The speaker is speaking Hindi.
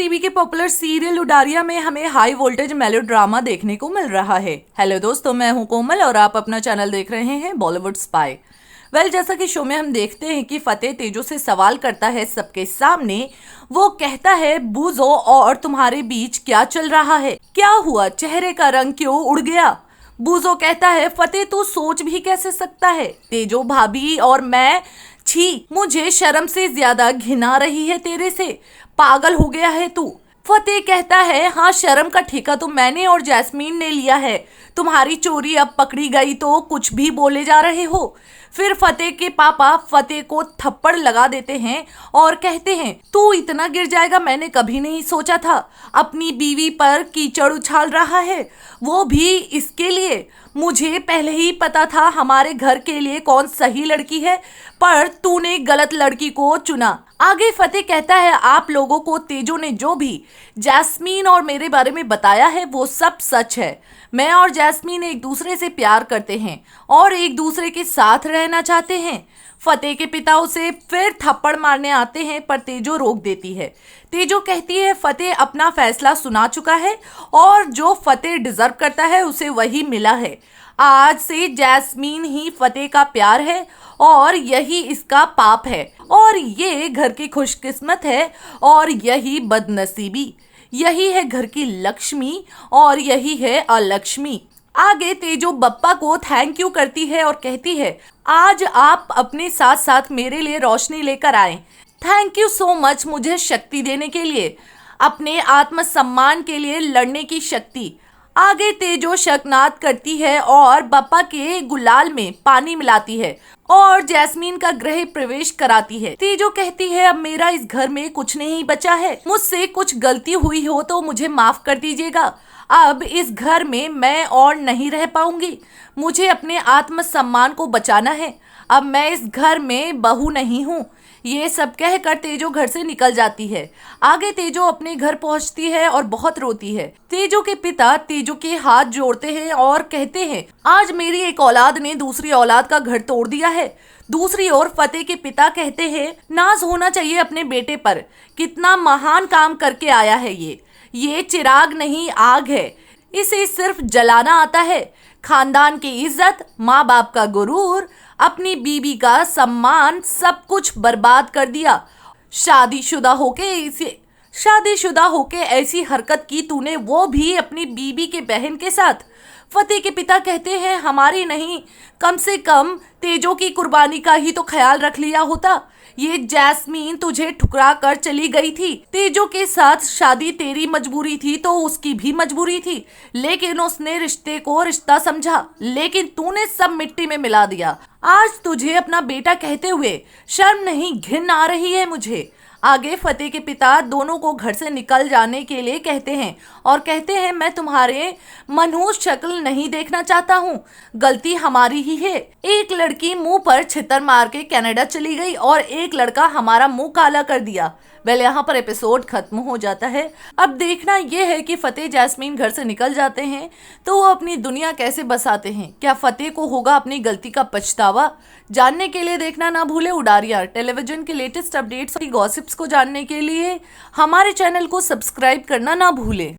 टीवी के पॉपुलर सीरियल उडारिया में हमें हाई वोल्टेज मेलोड्रामा देखने को मिल रहा है। हेलो दोस्तों, मैं हूं कोमल और आप अपना चैनल देख रहे हैं बॉलीवुड स्पाई। जैसा कि शो में हम देखते हैं कि फतेह तेजो से सवाल करता है सबके सामने। वो कहता है, बूजो और तुम्हारे बीच क्या चल रहा है? क्या हुआ? चेहरे का रंग क्यों उड़ गया? बूजो कहता है, फतेह तू सोच भी कैसे सकता है? तेजो भाभी और मैं, छी, मुझे शर्म से ज्यादा घिना रही है तेरे से। पागल हो गया है तू। फतेह कहता है, हाँ, शर्म का ठेका तो मैंने और जैस्मीन ने लिया है। तुम्हारी चोरी अब पकड़ी गई तो कुछ भी बोले जा रहे हो। फिर फतेह के पापा फतेह को थप्पड़ लगा देते हैं और कहते हैं, तू इतना गिर जाएगा मैंने कभी नहीं सोचा था। अपनी बीवी पर कीचड़ उछाल रहा है, वो भी इसके लिए। मुझे पहले ही पता था हमारे घर के लिए कौन सही लड़की है, पर तूने गलत लड़की को चुना। आगे फतेह कहता है, आप लोगों को तेजो ने जो भी जैस्मीन और मेरे बारे में बताया है वो सब सच है। मैं और जैस्मीन एक दूसरे से प्यार करते हैं और एक दूसरे के साथ रहना चाहते हैं। फतेह के पिता उसे फिर थप्पड़ मारने आते हैं पर तेजो रोक देती है। तेजो कहती है, फतेह अपना फैसला सुना चुका है और जो फतेह डिजर्व करता है उसे वही मिला है। आज से जैस्मीन ही फतेह का प्यार है और यही इसका पाप है और ये घर की खुशकिस्मत है और यही बदनसीबी। यही है घर की लक्ष्मी और यही है अलक्ष्मी। आगे तेजो बप्पा को थैंक यू करती है और कहती है, आज आप अपने साथ साथ मेरे लिए रोशनी लेकर आए। थैंक यू सो मच मुझे शक्ति देने के लिए, अपने आत्मसम्मान के लिए लड़ने की शक्ति। आगे तेजो शकनाद करती है और बप्पा के गुलाल में पानी मिलाती है और जैस्मीन का गृह प्रवेश कराती है। तेजो कहती है, अब मेरा इस घर में कुछ नहीं बचा है। मुझसे कुछ गलती हुई हो तो मुझे माफ कर दीजिएगा। अब इस घर में मैं और नहीं रह पाऊंगी। मुझे अपने आत्मसम्मान को बचाना है। अब मैं इस घर में बहू नहीं हूँ। ये सब कहकर तेजो घर से निकल जाती है। आगे तेजो अपने घर पहुंचती है और बहुत रोती है। तेजो के पिता तेजो के हाथ जोड़ते हैं और कहते हैं, आज मेरी एक औलाद ने दूसरी औलाद का घर तोड़ दिया है। दूसरी ओर फतेह के पिता कहते हैं, नाज होना चाहिए अपने बेटे पर, कितना महान काम करके आया है ये चिराग नहीं आग है, इसे सिर्फ जलाना आता है। खानदान की इज्जत, माँ बाप का गुरूर, अपनी बीबी का सम्मान सब कुछ बर्बाद कर दिया। शादीशुदा होके ऐसी हरकत की तूने, वो भी अपनी बीबी के बहन के साथ। फतेह के पिता कहते हैं, हमारी नहीं, कम से कम तेजो की कुर्बानी का ही तो ख्याल रख लिया होता। ये जैस्मीन तुझे ठुकरा कर चली गई थी। तेजो के साथ शादी तेरी मजबूरी थी तो उसकी भी मजबूरी थी, लेकिन उसने रिश्ते को रिश्ता समझा, लेकिन तूने सब मिट्टी में मिला दिया। आज तुझे अपना बेटा कहते हुए शर्म नहीं, घिन आ रही है मुझे। आगे फतेह के पिता दोनों को घर से निकल जाने के लिए कहते हैं और कहते हैं, मैं तुम्हारे मनहूस शक्ल नहीं देखना चाहता हूँ। गलती हमारी ही है। एक लड़की मुंह पर छितर मार के कनाडा चली गई और एक लड़का हमारा मुंह काला कर दिया। यहाँ पर एपिसोड खत्म हो जाता है। अब देखना यह है कि फतेह जैस्मीन घर से निकल जाते हैं तो वो अपनी दुनिया कैसे बसाते हैं। क्या फतेह को होगा अपनी गलती का पछतावा? जानने के लिए देखना ना भूले उडारिया टेलीविजन के लेटेस्ट अपडेट्स और गॉसिप्स को जानने के लिए हमारे चैनल को सब्सक्राइब करना ना भूले।